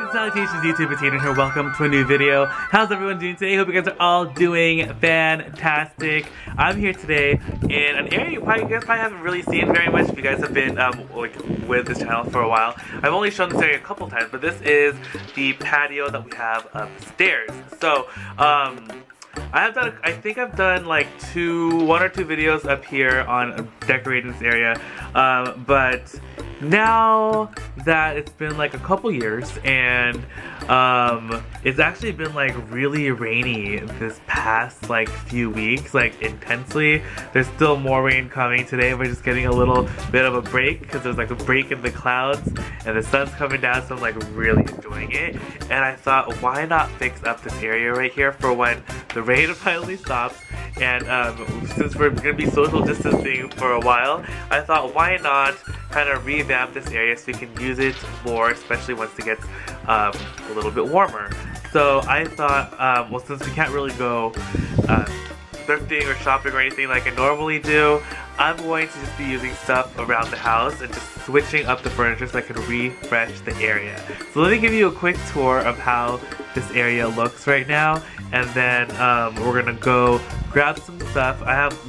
and salutations YouTube, it's Hadrian here. Welcome to a new video. How's everyone doing today? Hope you guys are all doing fantastic. I'm here today in an area you guys probably haven't really seen very much if you guys have been with this channel for a while. I've only shown this area a couple times, but this is the patio that we have upstairs. So I think I've done like one or two videos up here on decorating this area, but now that it's been like a couple years and it's actually been like really rainy this past like few weeks, like intensely. There's still more rain coming today. We're just getting a little bit of a break because there's like a break in the clouds and the sun's coming down, so I'm like really enjoying it. And I thought, why not fix up this area right here for when the rain finally stops. And since we're going to be social distancing for a while, I thought, why not kind of revamp this area so we can use it more, especially once it gets a little bit warmer. So I thought, well, since we can't really go thrifting or shopping or anything like I normally do, I'm going to just be using stuff around the house and just switching up the furniture so I can refresh the area. So let me give you a quick tour of how this area looks right now, and then we're gonna go grab some stuff.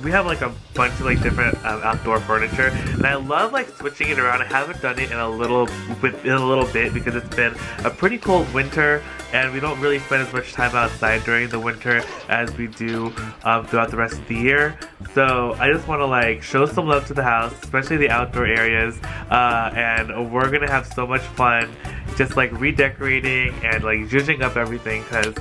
We have like a bunch of like different outdoor furniture, and I love like switching it around. I haven't done it in a little bit because it's been a pretty cold winter, and we don't really spend as much time outside during the winter as we do throughout the rest of the year. So I just want to like show some love to the house, especially the outdoor areas, and we're gonna have so much fun just like redecorating and like zhuzhing up everything, because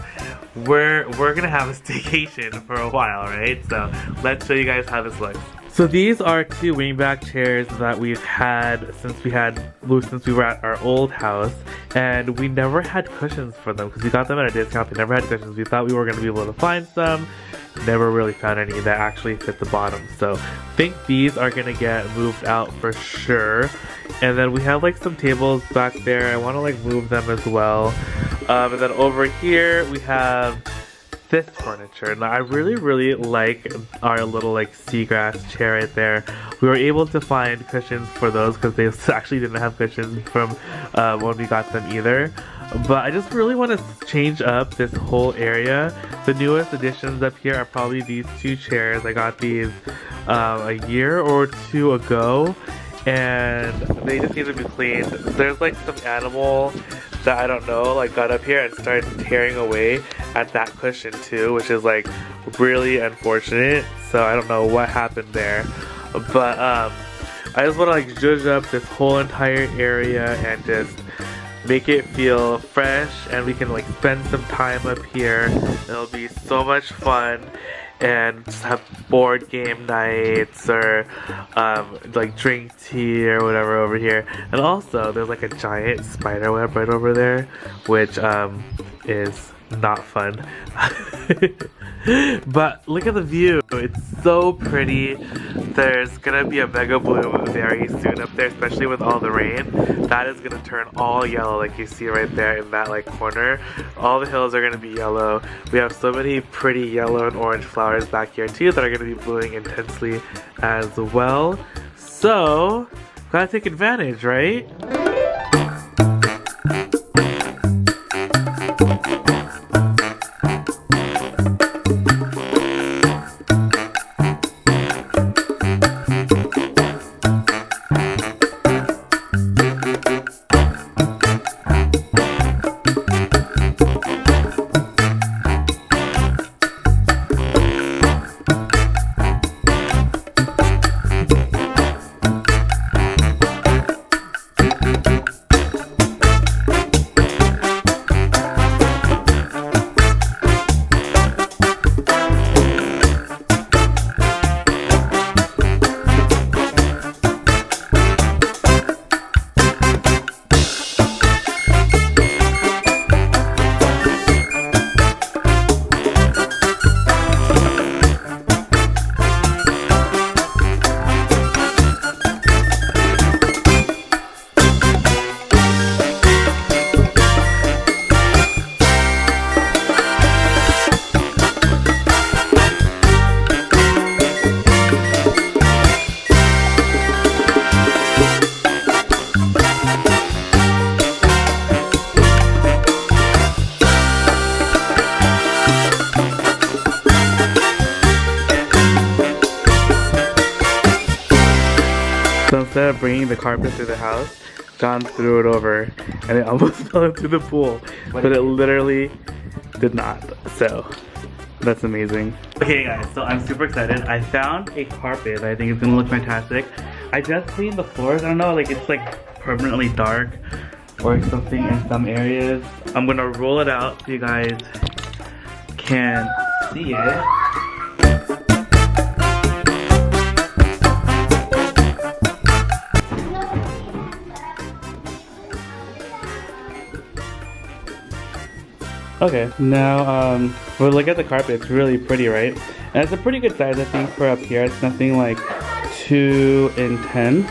we're gonna have a staycation for a while, right? So let's show you guys how this looks. So these are two wingback chairs that we've had since we were at our old house, and we never had cushions for them because we got them at a discount. They never had cushions. We thought we were gonna be able to find some. Never really found any that actually fit the bottom. So I think these are gonna get moved out for sure. And then we have like some tables back there. I want to like move them as well. And then over here we have this furniture. Now I really like our little like seagrass chair right there. We were able to find cushions for those because they actually didn't have cushions from when we got them either. But I just really want to change up this whole area. The newest additions up here are probably these two chairs. I got these a year or two ago, and they just need to be cleaned. There's like some animal that I don't know like got up here and started tearing away at that cushion too, which is like really unfortunate. So I don't know what happened there, but I just want to like zhuzh up this whole entire area and just make it feel fresh, and we can like spend some time up here. It'll be so much fun, and just have board game nights or like drink tea or whatever over here. And also there's like a giant spider web right over there, which is not fun. But look at the view, it's so pretty. There's gonna be a mega bloom very soon up there, especially with all the rain. That is gonna turn all yellow like you see right there in that like corner. All the hills are gonna be yellow. We have so many pretty yellow and orange flowers back here too that are gonna be blooming intensely as well. So gotta take advantage, right? of bringing the carpet through the house, John threw it over and it almost fell into the pool, but it literally did not. So that's amazing. Okay guys, so I'm super excited. I found a carpet that I think is gonna look fantastic. I just cleaned the floors. I don't know, like it's like permanently dark or something in some areas. I'm gonna roll it out so you guys can see it. Okay, now we'll look at the carpet. It's really pretty, right? And it's a pretty good size, I think, for up here. It's nothing like too intense.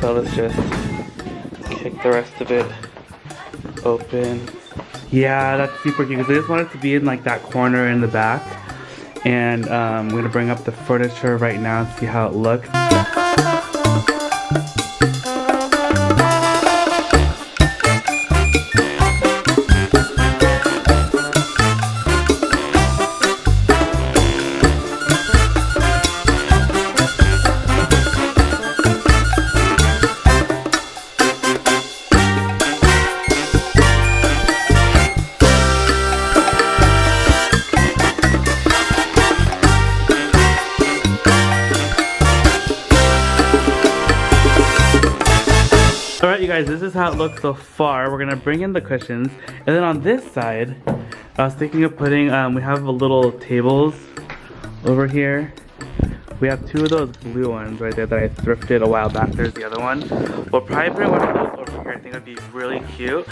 So let's just kick the rest of it open. Yeah, that's super cute because I just want it to be in like that corner in the back. And I'm gonna bring up the furniture right now and see how it looks. Alright you guys, this is how it looks so far. We're gonna bring in the cushions, and then on this side, I was thinking of putting, we have a little tables over here. We have two of those blue ones right there that I thrifted a while back. There's the other one. We'll probably put one of those over here. I think it would be really cute.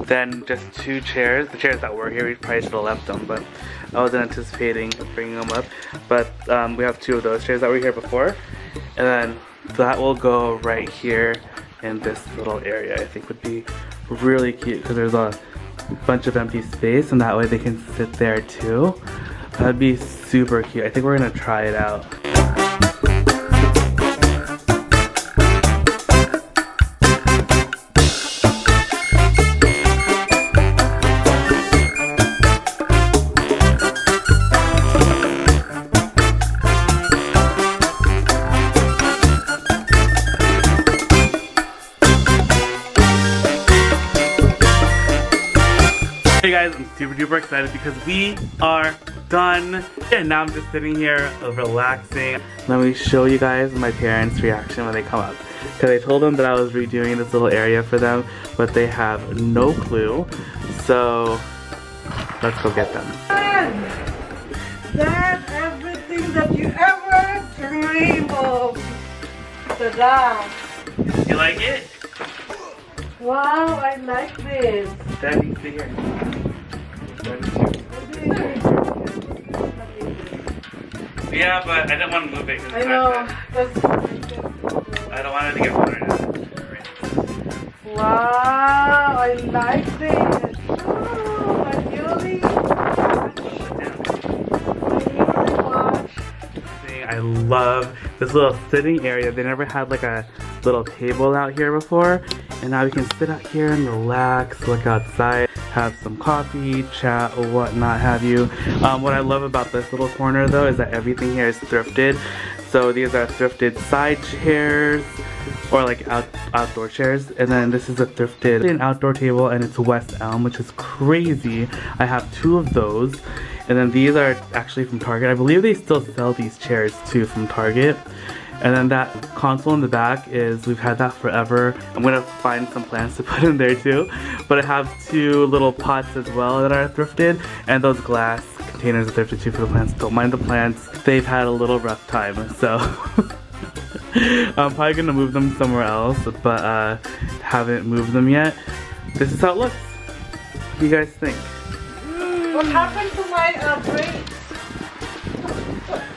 Then just two chairs. The chairs that were here, we probably should have left them, but I wasn't anticipating bringing them up. But we have two of those chairs that were here before. And then that will go right here in this little area. I think would be really cute because there's a bunch of empty space and that way they can sit there too. That'd be super cute. I think we're gonna try it out. Hey guys, I'm super duper excited because we are done. And now I'm just sitting here relaxing. Let me show you guys my parents' reaction when they come up. Because I told them that I was redoing this little area for them, but they have no clue. So let's go get them. That's everything that you ever dream of. Ta-da! You like it? Wow, I like this. Daddy, sit here. Yeah, but I didn't want to move it. I know. I don't want it to get water. Wow, I like this. Oh, I really watch. I love this little sitting area. They never had like a little table out here before. And now we can sit out here and relax, look outside, have some coffee, chat, or whatnot have you. What I love about this little corner though is that everything here is thrifted. So these are thrifted side chairs or like outdoor chairs. And then this is a thrifted outdoor table and it's West Elm, which is crazy. I have two of those. And then these are actually from Target. I believe they still sell these chairs too from Target. And then that console in the back is, we've had that forever. I'm gonna find some plants to put in there too. But I have two little pots as well that are thrifted. And those glass containers are thrifted too for the plants. Don't mind the plants. They've had a little rough time, so. I'm probably gonna move them somewhere else, but haven't moved them yet. This is how it looks. What do you guys think? What happened to my drapes?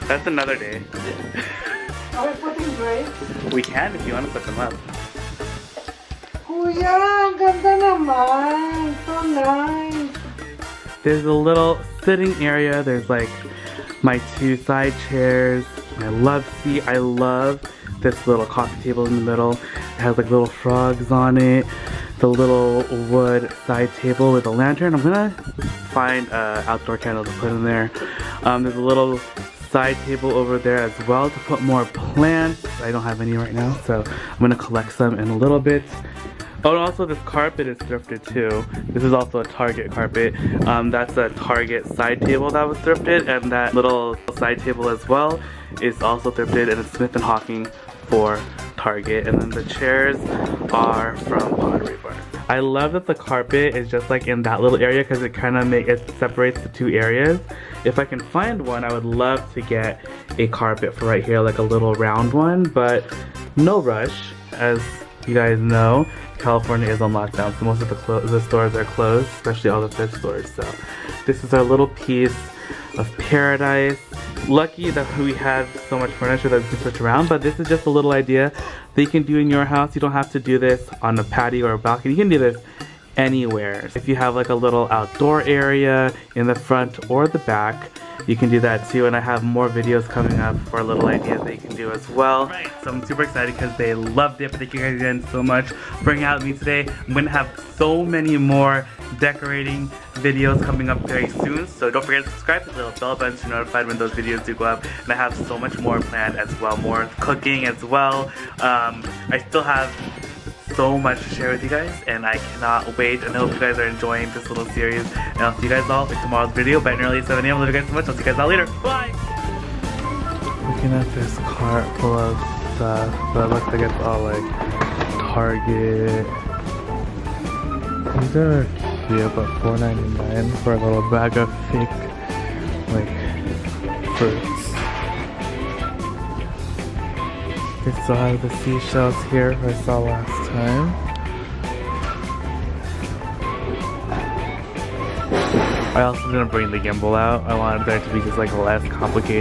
That's another day. Are we putting drapes? We can if you want to put them up. Kuya, ang ganda naman. So nice. There's a little sitting area. There's like my two side chairs. I love this little coffee table in the middle. It has like little frogs on it. The little wood side table with a lantern. I'm gonna find an outdoor candle to put in there. There's a little side table over there as well to put more plants. I don't have any right now, so I'm gonna collect some in a little bit. Oh, and also this carpet is thrifted too. This is also a Target carpet. That's a Target side table that was thrifted, and that little side table as well is also thrifted, and it's Smith & Hawking for Target. And then the chairs are from Pottery Barn. I love that the carpet is just like in that little area because it kind of separates the two areas. If I can find one, I would love to get a carpet for right here, like a little round one, but no rush. As you guys know, California is on lockdown, so most of the stores are closed, especially all the thrift stores. So this is our little piece of paradise. Lucky that we have so much furniture that we can switch around, but this is just a little idea that you can do in your house. You don't have to do this on a patio or a balcony. You can do this anywhere. If you have like a little outdoor area in the front or the back, you can do that too, and I have more videos coming up for little ideas that you can do as well. Right, so I'm super excited because they loved it. But thank you guys again so much for hanging out with me today. I'm gonna have so many more decorating videos coming up very soon, so don't forget to subscribe to the little bell button to be notified when those videos do go up. And I have so much more planned as well, more cooking as well. I still have so much to share with you guys, and I cannot wait, and I hope you guys are enjoying this little series, and I'll see you guys all in tomorrow's video, bright and early at 7 a.m. I love you guys so much. I'll see you guys all later. Bye! Looking at this cart full of stuff, but it looks like it's all like Target. These are cute, but $4.99 for a little bag of fake like fruits. They still have the seashells here I saw last time. I also didn't bring the gimbal out. I wanted there to be just like less complicated.